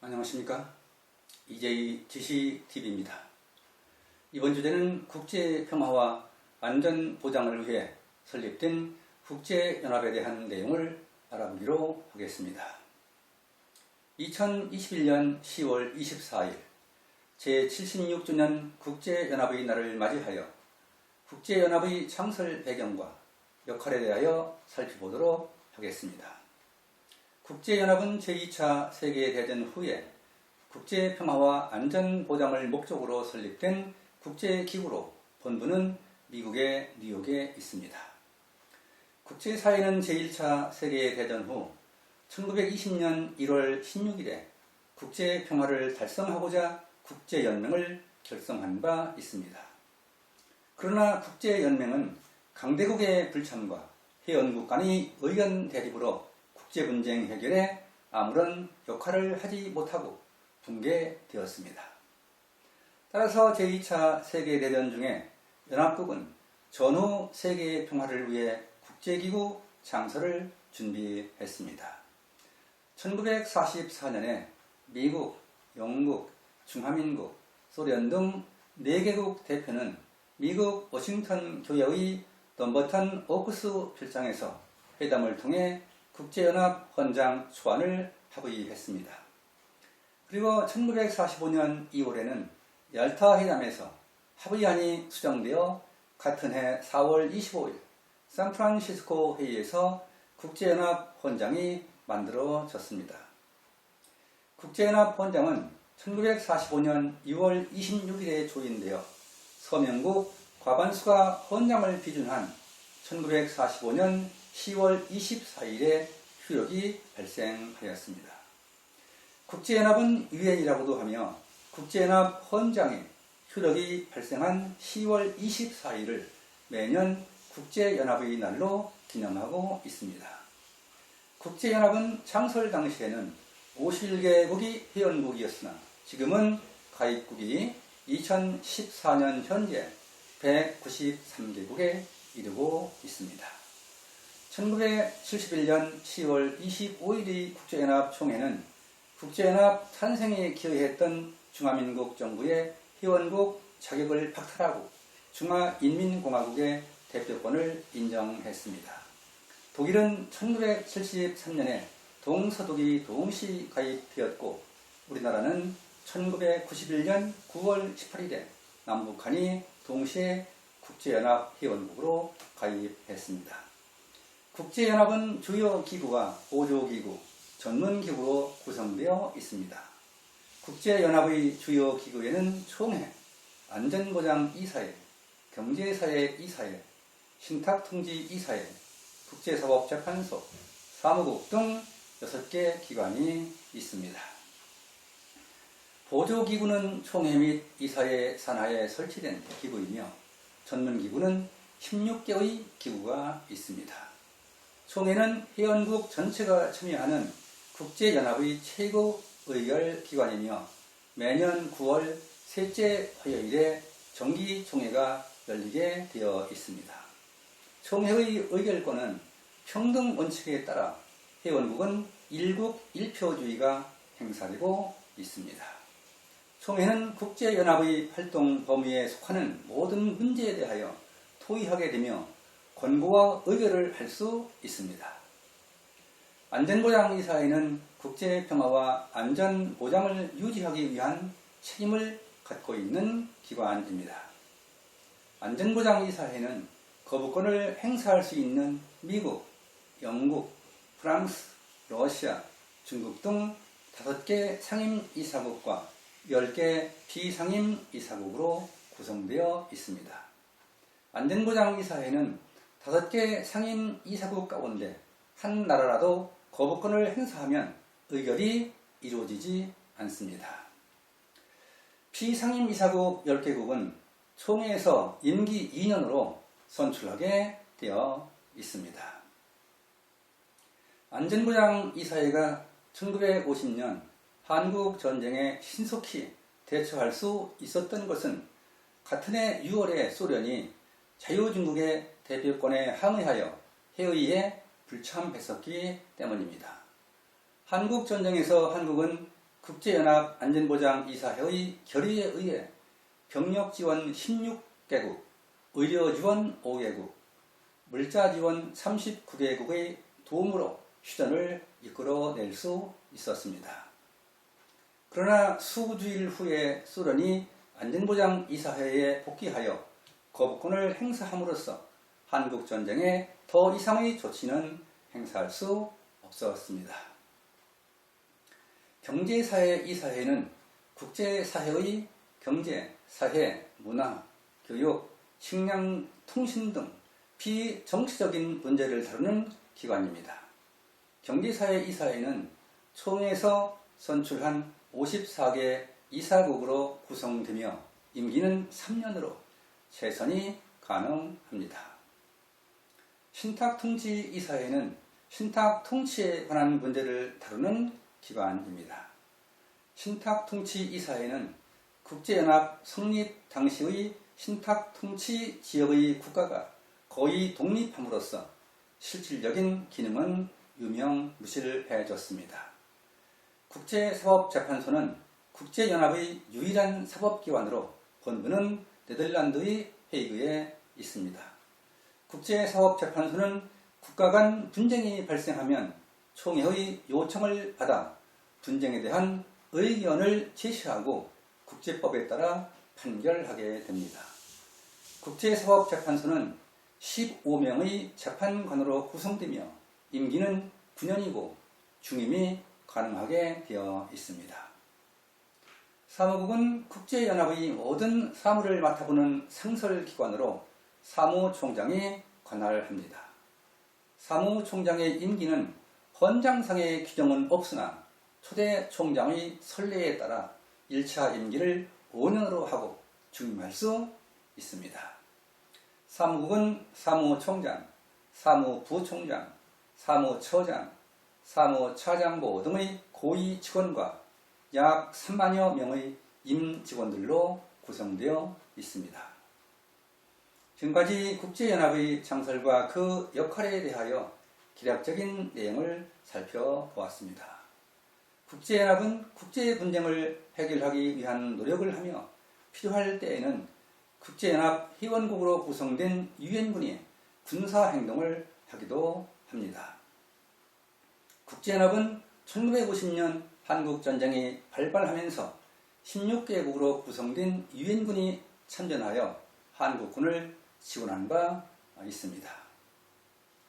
안녕하십니까? 이재희 지시TV입니다. 이번 주제는 국제평화와 안전보장을 위해 설립된 국제연합에 대한 내용을 알아보기로 하겠습니다. 2021년 10월 24일 제76주년 국제연합의 날을 맞이하여 국제연합의 창설 배경과 역할에 대하여 살펴보도록 하겠습니다. 국제연합은 제2차 세계대전 후에 국제평화와 안전보장을 목적으로 설립된 국제기구로 본부는 미국의 뉴욕에 있습니다. 국제사회는 제1차 세계대전 후 1920년 1월 16일에 국제평화를 달성하고자 국제연맹을 결성한 바 있습니다. 그러나 국제연맹은 강대국의 불참과 회원국 간의 의견 대립으로 국제분쟁 해결에 아무런 역할을 하지 못하고 붕괴되었습니다. 따라서 제2차 세계대전 중에 연합국은 전후 세계의 평화를 위해 국제기구 창설을 준비했습니다. 1944년에 미국, 영국, 중화민국, 소련 등 4개국 대표는 미국 워싱턴 교회의 덤버턴 오크스 필장에서 회담을 통해 국제연합 헌장 초안을 합의했습니다. 그리고 1945년 2월에는 얄타 회담에서 합의안이 수정되어 같은 해 4월 25일 샌프란시스코 회의에서 국제연합 헌장이 만들어졌습니다. 국제연합 헌장은 1945년 6월 26일에 조인되어 서명국 과반수가 헌장을 비준한 1945년 10월 24일에 효력이 발생하였습니다. 국제연합은 유엔이라고도 하며 국제연합 헌장의 효력이 발생한 10월 24일을 매년 국제연합의 날로 기념하고 있습니다. 국제연합은 창설 당시에는 51개국이 회원국이었으나 지금은 가입국이 2014년 현재 193개국에 이르고 있습니다. 1971년 10월 25일의 국제연합 총회는 국제연합 탄생에 기여했던 중화민국 정부의 회원국 자격을 박탈하고 중화인민공화국의 대표권을 인정했습니다. 독일은 1973년에 동서독이 동시 가입되었고 우리나라는 1991년 9월 18일에 남북한이 동시에 국제연합 회원국으로 가입했습니다. 국제연합은 주요 기구와 보조기구, 전문기구로 구성되어 있습니다. 국제연합의 주요 기구에는 총회, 안전보장-이사회, 경제사회-이사회, 신탁통지-이사회, 국제사법재판소, 사무국 등 6개 기관이 있습니다. 보조기구는 총회 및 이사회 산하에 설치된 기구이며 전문기구는 16개의 기구가 있습니다. 총회는 회원국 전체가 참여하는 국제연합의 최고 의결기관이며 매년 9월 셋째 화요일에 정기총회가 열리게 되어 있습니다. 총회의 의결권은 평등 원칙에 따라 회원국은 일국 일표주의가 행사되고 있습니다. 총회는 국제연합의 활동 범위에 속하는 모든 문제에 대하여 토의하게 되며 권고와 의결을 할 수 있습니다. 안전보장이사회는 국제평화와 안전보장을 유지하기 위한 책임을 갖고 있는 기관입니다. 안전보장이사회는 거부권을 행사할 수 있는 미국, 영국, 프랑스, 러시아, 중국 등 5개 상임이사국과 10개 비상임이사국으로 구성되어 있습니다. 안전보장이사회는 5개 상임이사국 가운데 한 나라라도 거부권을 행사하면 의결이 이루어지지 않습니다. 비상임이사국 10개국은 총회에서 임기 2년으로 선출하게 되어 있습니다. 안전보장이사회가 1950년 한국전쟁에 신속히 대처할 수 있었던 것은 같은 해 6월에 소련이 자유중국의 대표권에 항의하여 회의에 불참했었기 때문입니다. 한국전쟁에서 한국은 국제연합 안전보장이사회의 결의에 의해 병력 지원 16개국, 의료 지원 5개국, 물자 지원 39개국의 도움으로 휴전을 이끌어낼 수 있었습니다. 그러나 수주일 후에 소련이 안전보장이사회에 복귀하여 거부권을 행사함으로써 한국전쟁에 더 이상의 조치는 행사할 수 없었습니다. 경제사회이사회는 국제사회의 경제, 사회, 문화, 교육, 식량, 통신 등 비정치적인 문제를 다루는 기관입니다. 경제사회이사회는 총회에서 선출한 54개 이사국으로 구성되며 임기는 3년으로 재선이 가능합니다. 신탁통치이사회는 신탁통치에 관한 문제를 다루는 기관입니다. 신탁통치이사회는 국제연합 성립 당시의 신탁통치 지역의 국가가 거의 독립함으로써 실질적인 기능은 유명무실해졌습니다. 국제사법재판소는 국제연합의 유일한 사법기관으로 본부는 네덜란드의 헤이그에 있습니다. 국제사법재판소는 국가 간 분쟁이 발생하면 총회의 요청을 받아 분쟁에 대한 의견을 제시하고 국제법에 따라 판결하게 됩니다. 국제사법재판소는 15명의 재판관으로 구성되며 임기는 9년이고 중임이 가능하게 되어 있습니다. 사무국은 국제연합의 모든 사무를 맡아보는 상설기관으로 사무총장이 관할합니다. 사무총장의 임기는 헌장상의 규정은 없으나 초대 총장의 선례에 따라 1차 임기를 5년으로 하고 중임할 수 있습니다. 사무국은 사무총장, 사무부총장, 사무처장, 사무차장보 등의 고위 직원과 약 3만여 명의 임직원들로 구성되어 있습니다. 지금까지 국제연합의 창설과 그 역할에 대하여 기략적인 내용을 살펴보았습니다. 국제연합은 국제분쟁을 해결하기 위한 노력을 하며 필요할 때에는 국제연합 회원국으로 구성된 유엔군이 군사행동을 하기도 합니다. 국제연합은 1950년 한국전쟁이 발발하면서 16개국으로 구성된 유엔군이 참전하여 한국군을 지원한 바 있습니다.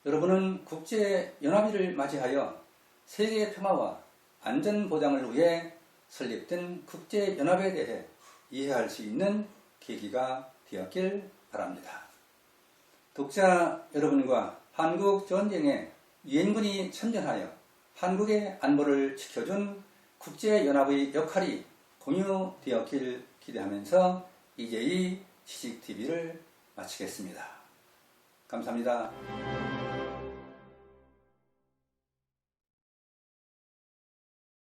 여러분은 국제연합일을 맞이하여 세계 평화와 안전보장을 위해 설립된 국제연합에 대해 이해할 수 있는 계기가 되었길 바랍니다. 독자 여러분과 한국전쟁에 유엔군이 참전하여 한국의 안보를 지켜준 국제연합의 역할이 공유되었길 기대하면서 이제이 지식TV를 마치겠습니다. 감사합니다.